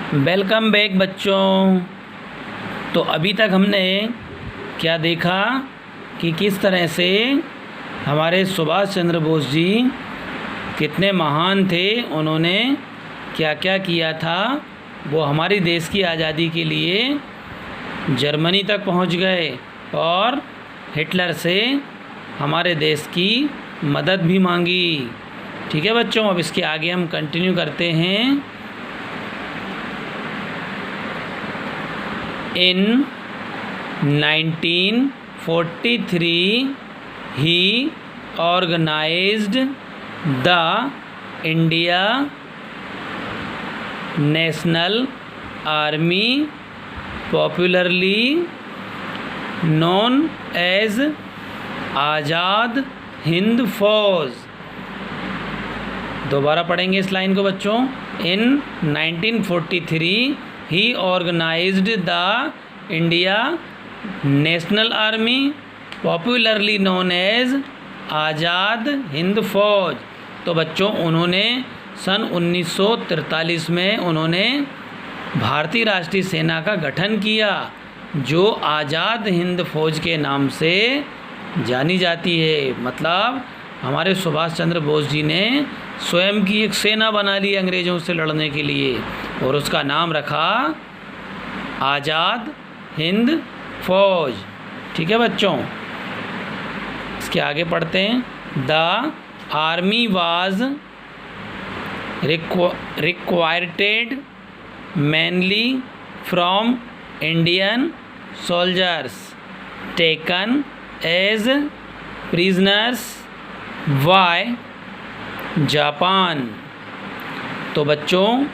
Welcome back बच्चों। तो अभी तक हमने क्या देखा कि किस तरह से हमारे सुभाष चंद्र बोस जी कितने महान थे, उन्होंने क्या क्या किया था। वो हमारी देश की आज़ादी के लिए जर्मनी तक पहुंच गए और हिटलर से हमारे देश की मदद भी मांगी। ठीक है बच्चों, अब इसके आगे हम कंटिन्यू करते हैं। In 1943, he organized the India National Army, popularly known as Azad Hind फौज। दोबारा पढ़ेंगे इस लाइन को बच्चों। In 1943, he organized the India National Army, popularly known as Azad Hind फौज। तो बच्चों, उन्होंने सन 1943 में उन्होंने भारतीय राष्ट्रीय सेना का गठन किया, जो आज़ाद हिंद फौज के नाम से जानी जाती है। मतलब हमारे सुभाष चंद्र बोस जी ने स्वयं की एक सेना बना ली अंग्रेज़ों से लड़ने के लिए, और उसका नाम रखा आज़ाद हिंद फौज। ठीक है बच्चों, इसके आगे पढ़ते हैं। The army was required mainly from Indian soldiers taken as prisoners by Japan. तो बच्चों,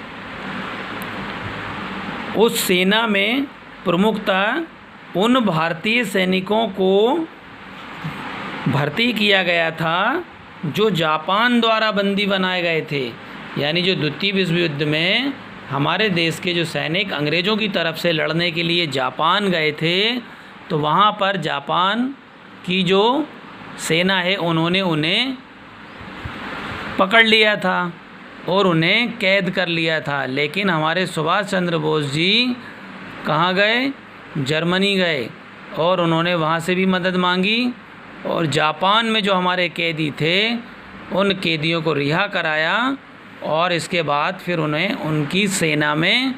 उस सेना में प्रमुखतः उन भारतीय सैनिकों को भर्ती किया गया था जो जापान द्वारा बंदी बनाए गए थे। यानी जो द्वितीय विश्व युद्ध में हमारे देश के जो सैनिक अंग्रेज़ों की तरफ से लड़ने के लिए जापान गए थे, तो वहाँ पर जापान की जो सेना है उन्होंने उन्हें पकड़ लिया था और उन्हें कैद कर लिया था। लेकिन हमारे सुभाष चंद्र बोस जी कहाँ गए? जर्मनी गए, और उन्होंने वहाँ से भी मदद मांगी, और जापान में जो हमारे कैदी थे उन कैदियों को रिहा कराया, और इसके बाद फिर उन्हें उनकी सेना में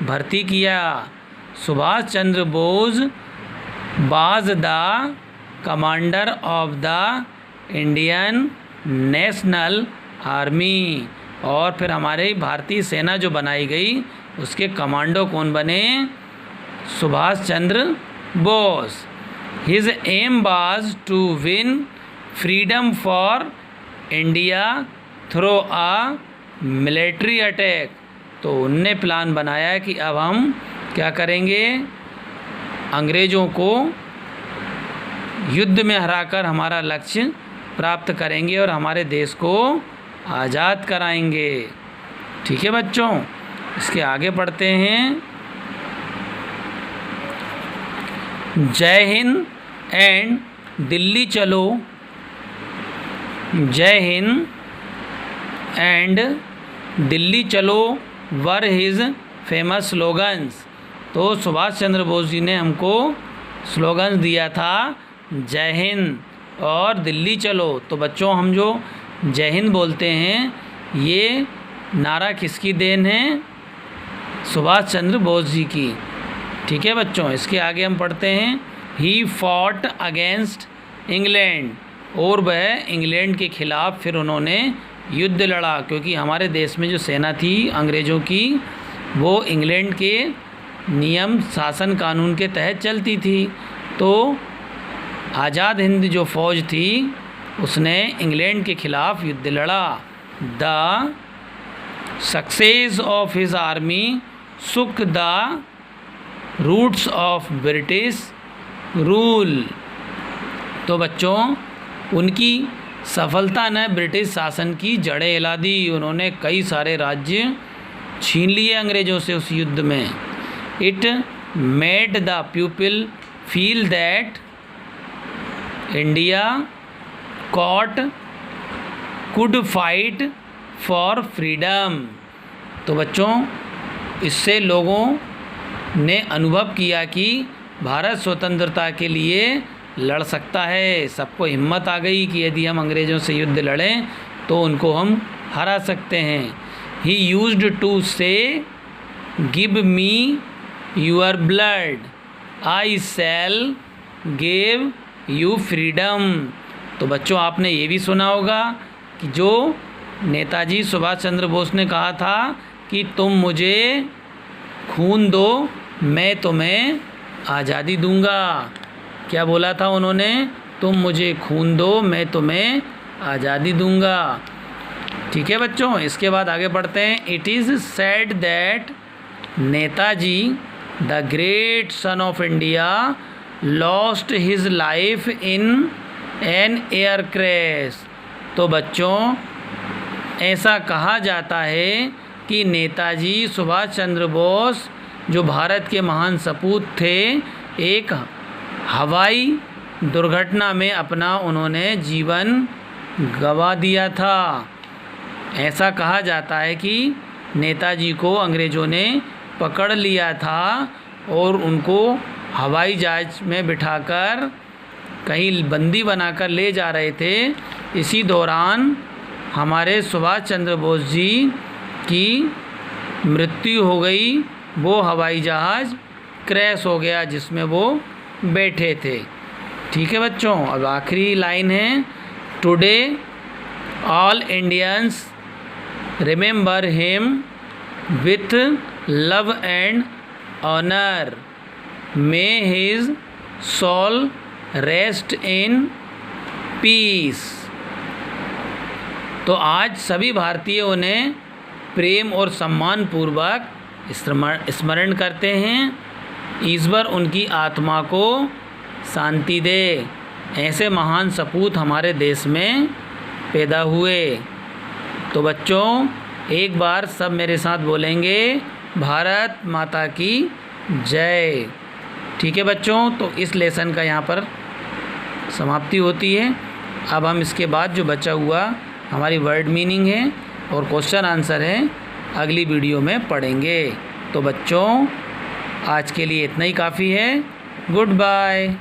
भर्ती किया। Subhash Chandra Bose was the commander of the Indian National Army. और फिर हमारे भारतीय सेना जो बनाई गई उसके कमांडो कौन बने? Subhash Chandra Bose. His aim was to win freedom for India through a military attack. तो उनने प्लान बनाया कि अब हम क्या करेंगे? अंग्रेज़ों को युद्ध में हराकर हमारा लक्ष्य प्राप्त करेंगे और हमारे देश को आज़ाद कराएंगे। ठीक है बच्चों, इसके आगे पढ़ते हैं। जय हिंद एंड दिल्ली चलो, जय हिंद एंड दिल्ली चलो वर हिज फेमस स्लोगन्स। तो सुभाष चंद्र बोस जी ने हमको स्लोगन्स दिया था, जय हिंद और दिल्ली चलो। तो बच्चों, हम जो जय हिंद बोलते हैं, ये नारा किसकी देन है? सुभाष चंद्र बोस जी की। ठीक है बच्चों, इसके आगे हम पढ़ते हैं। ही फॉट अगेंस्ट इंग्लैंड, और वह इंग्लैंड के ख़िलाफ़ फिर उन्होंने युद्ध लड़ा, क्योंकि हमारे देश में जो सेना थी अंग्रेज़ों की, वो इंग्लैंड के नियम शासन कानून के तहत चलती थी। तो आज़ाद हिंद जो फ़ौज थी उसने इंग्लैंड के ख़िलाफ़ युद्ध लड़ा। The success of his army shook the roots of British rule. तो बच्चों, उनकी सफलता ने ब्रिटिश शासन की जड़ें हिला दी। उन्होंने कई सारे राज्य छीन लिए अंग्रेज़ों से उस युद्ध में। It made the people feel that India could fight for freedom. तो बच्चों, इससे लोगों ने अनुभव किया कि भारत स्वतंत्रता के लिए लड़ सकता है। सबको हिम्मत आ गई कि यदि हम अंग्रेज़ों से युद्ध लड़ें तो उनको हम हरा सकते हैं। ही यूज्ड टू से give me your blood, I shell give you freedom. तो बच्चों, आपने ये भी सुना होगा कि जो नेताजी सुभाष चंद्र बोस ने कहा था कि तुम मुझे खून दो, मैं तुम्हें आज़ादी दूंगा। क्या बोला था उन्होंने? तुम मुझे खून दो, मैं तुम्हें आज़ादी दूंगा। ठीक है बच्चों, इसके बाद आगे बढ़ते हैं। It is said that Netaji the great son of India lost his life in an air crash. तो बच्चों, ऐसा कहा जाता है कि नेताजी सुभाष चंद्र बोस जो भारत के महान सपूत थे, एक हवाई दुर्घटना में अपना उन्होंने जीवन गंवा दिया था। ऐसा कहा जाता है कि नेताजी को अंग्रेज़ों ने पकड़ लिया था और उनको हवाई जहाज में बिठाकर कहीं बंदी बनाकर ले जा रहे थे। इसी दौरान हमारे सुभाष चंद्र बोस जी की मृत्यु हो गई। वो हवाई जहाज़ क्रैश हो गया जिसमें वो बैठे थे। ठीक है बच्चों, अब आखिरी लाइन है। Today all Indians remember him with love and honour, may his soul rest in peace. तो आज सभी भारतीयों ने प्रेम और सम्मान पूर्वक स्मरण करते हैं। ईश्वर उनकी आत्मा को शांति दे। ऐसे महान सपूत हमारे देश में पैदा हुए। तो बच्चों, एक बार सब मेरे साथ बोलेंगे, भारत माता की जय। ठीक है बच्चों, तो इस लेसन का यहाँ पर समाप्ति होती है। अब हम इसके बाद जो बचा हुआ हमारी वर्ड मीनिंग है और क्वेश्चन आंसर है, अगली वीडियो में पढ़ेंगे। तो बच्चों, आज के लिए इतना ही काफ़ी है। Good bye.